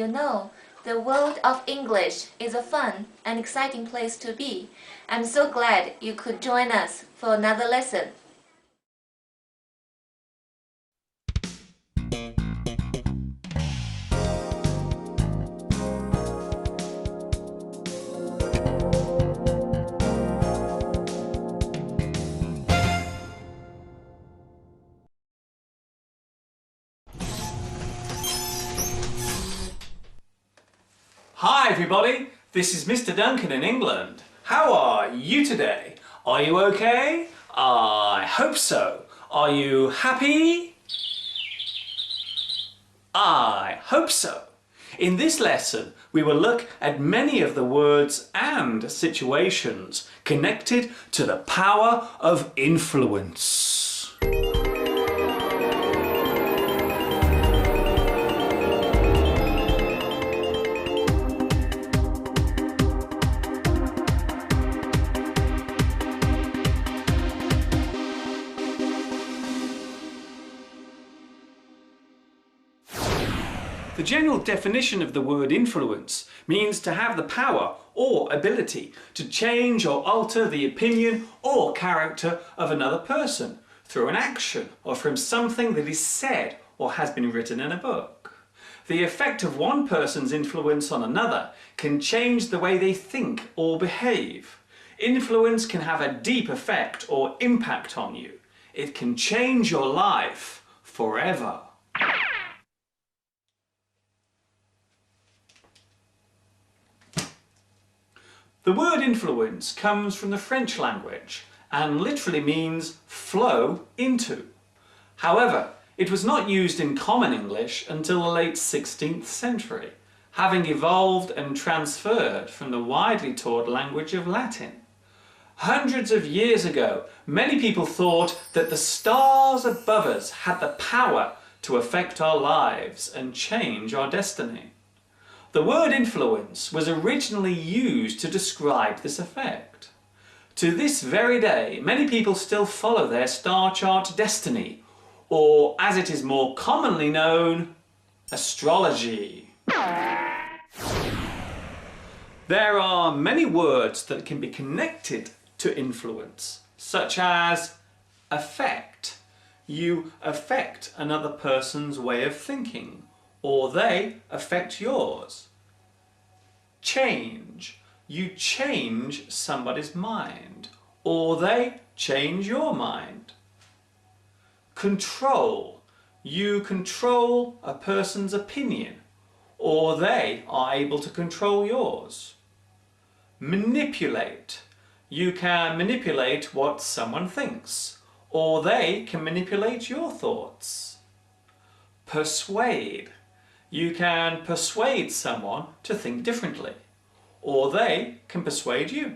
You know, the world of English is a fun and exciting place to be. I'm so glad you could join us for another lesson. Hi everybody, this is Mr. Duncan in England. How are you today? Are you okay? I hope so. Are you happy? I hope so. In this lesson, we will look at many of the words and situations connected to the power of influence. The general definition of the word influence means to have the power or ability to change or alter the opinion or character of another person through an action or from something that is said or has been written in a book. The effect of one person's influence on another can change the way they think or behave. Influence can have a deep effect or impact on you. It can change your life forever. The word influence comes from the French language and literally means flow into. However, it was not used in common English until the late 16th century, having evolved and transferred from the widely taught language of Latin. Hundreds of years ago, many people thought that the stars above us had the power to affect our lives and change our destiny. The word influence was originally used to describe this effect. To this very day, many people still follow their star chart destiny, or as it is more commonly known, astrology. There are many words that can be connected to influence, such as affect. You affect another person's way of thinking, or they affect yours. Change. You change somebody's mind, or they change your mind. Control. You control a person's opinion, or they are able to control yours. Manipulate. You can manipulate what someone thinks, or they can manipulate your thoughts. Persuade. You can persuade someone to think differently, or they can persuade you.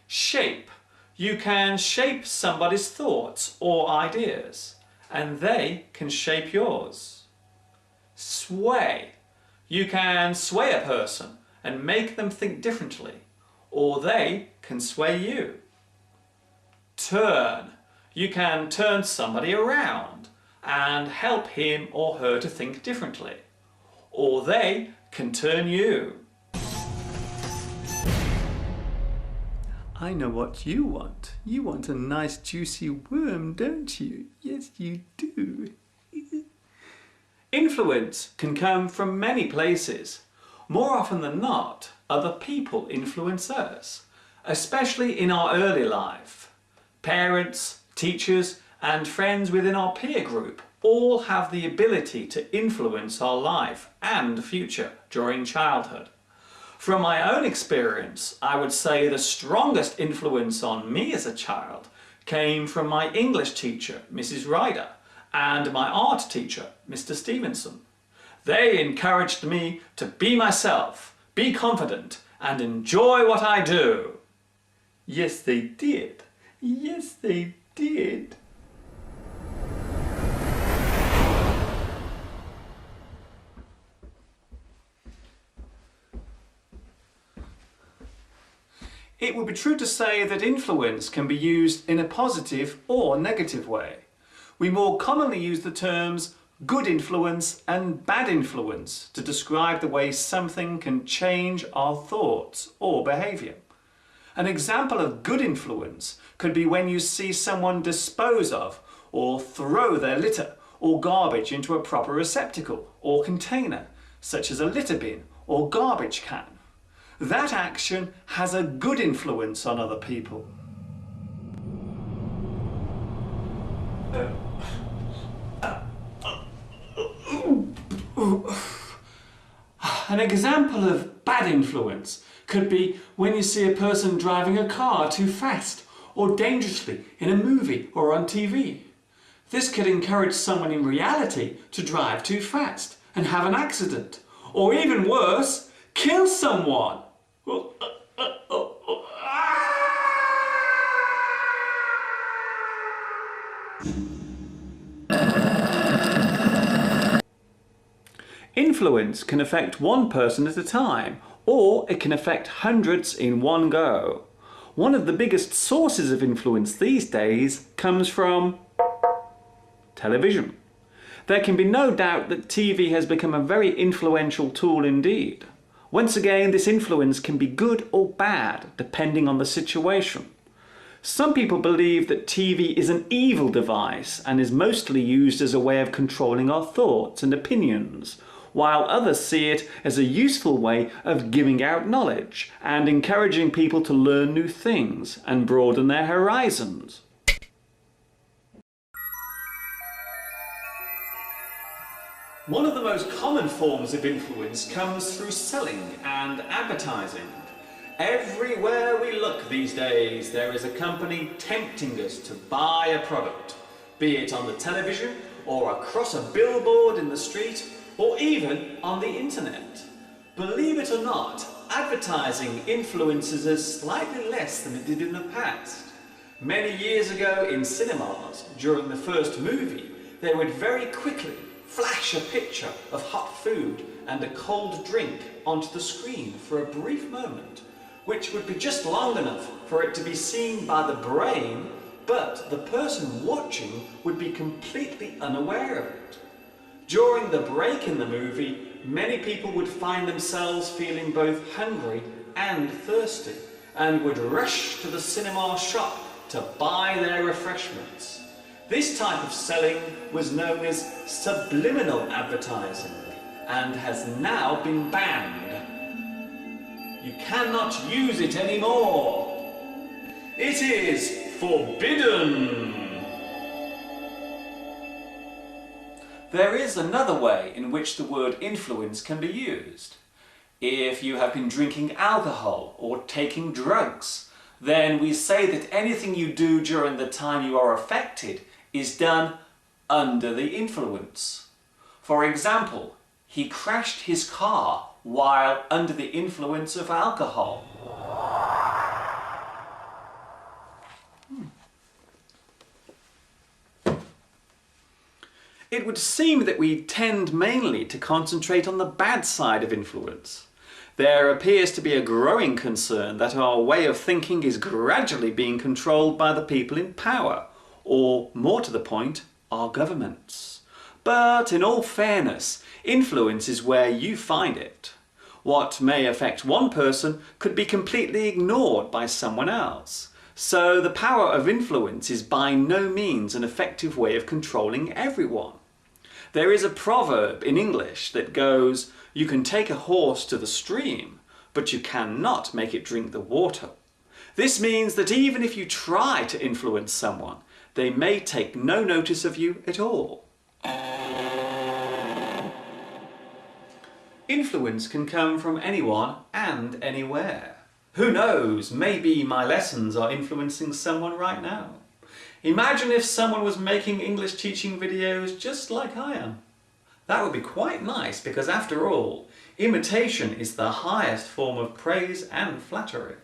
Shape. You can shape somebody's thoughts or ideas, and they can shape yours. Sway. You can sway a person and make them think differently, or they can sway you. Turn. You can turn somebody around and help him or her to think differently, or they can turn you. I know what you want. You want a nice juicy worm, don't you? Yes, you do. Influence can come from many places. More often than not, other people influence us, especially in our early life. Parents, teachers, and friends within our peer group all have the ability to influence our life and future during childhood. From my own experience, I would say the strongest influence on me as a child came from my English teacher, Mrs. Ryder, and my art teacher, Mr. Stevenson. They encouraged me to be myself, be confident, and enjoy what I do. Yes, they did. Yes, they did. It would be true to say that influence can be used in a positive or negative way. We more commonly use the terms good influence and bad influence to describe the way something can change our thoughts or behaviour. An example of good influence could be when you see someone dispose of or throw their litter or garbage into a proper receptacle or container, such as a litter bin or garbage can. That action has a good influence on other people. An example of bad influence could be when you see a person driving a car too fast or dangerously in a movie or on TV. This could encourage someone in reality to drive too fast and have an accident, or even worse, kill someone. Influence can affect one person at a time, or it can affect hundreds in one go. One of the biggest sources of influence these days comes from television. There can be no doubt that TV has become a very influential tool indeed. Once again, this influence can be good or bad, depending on the situation. Some people believe that TV is an evil device and is mostly used as a way of controlling our thoughts and opinions, while others see it as a useful way of giving out knowledge and encouraging people to learn new things and broaden their horizons. One of the most common forms of influence comes through selling and advertising. Everywhere we look these days, there is a company tempting us to buy a product, be it on the television or across a billboard in the street or even on the internet. Believe it or not, advertising influences us slightly less than it did in the past. Many years ago in cinemas, during the first movie, they would very quickly flash a picture of hot food and a cold drink onto the screen for a brief moment, which would be just long enough for it to be seen by the brain, but the person watching would be completely unaware of it. During the break in the movie, many people would find themselves feeling both hungry and thirsty, and would rush to the cinema shop to buy their refreshments. This type of selling was known as subliminal advertising and has now been banned. You cannot use it anymore. It is forbidden. There is another way in which the word influence can be used. If you have been drinking alcohol or taking drugs, then we say that anything you do during the time you are affected is done under the influence. For example, he crashed his car while under the influence of alcohol. It would seem that we tend mainly to concentrate on the bad side of influence. There appears to be a growing concern that our way of thinking is gradually being controlled by the people in power, or more to the point, our governments. But in all fairness, influence is where you find it. What may affect one person could be completely ignored by someone else. So the power of influence is by no means an effective way of controlling everyone. There is a proverb in English that goes, "You can take a horse to the stream, but you cannot make it drink the water." This means that even if you try to influence someone, they may take no notice of you at all. Influence can come from anyone and anywhere. Who knows, maybe my lessons are influencing someone right now. Imagine if someone was making English teaching videos just like I am. That would be quite nice because after all, imitation is the highest form of praise and flattery.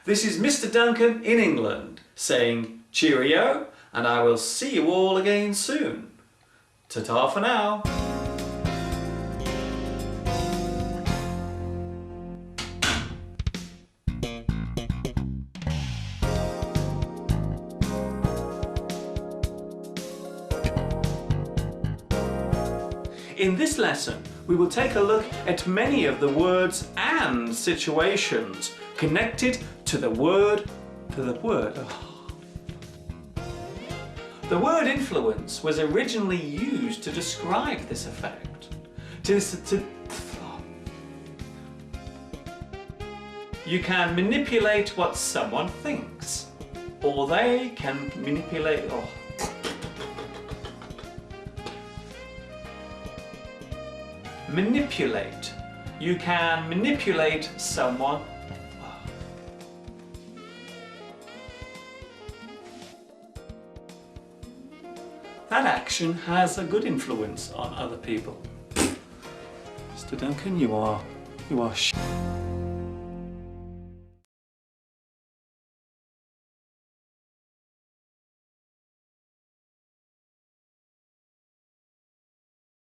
This is Mr. Duncan in England saying cheerio, and I will see you all again soon. Ta-ta for now. In this lesson, we will take a look at many of the words and situations connected to the word. The word influence was originally used to describe this effect. You can manipulate what someone thinks, or they can manipulate. Manipulate. You can manipulate someone. That action has a good influence on other people. Mr. Duncan, you are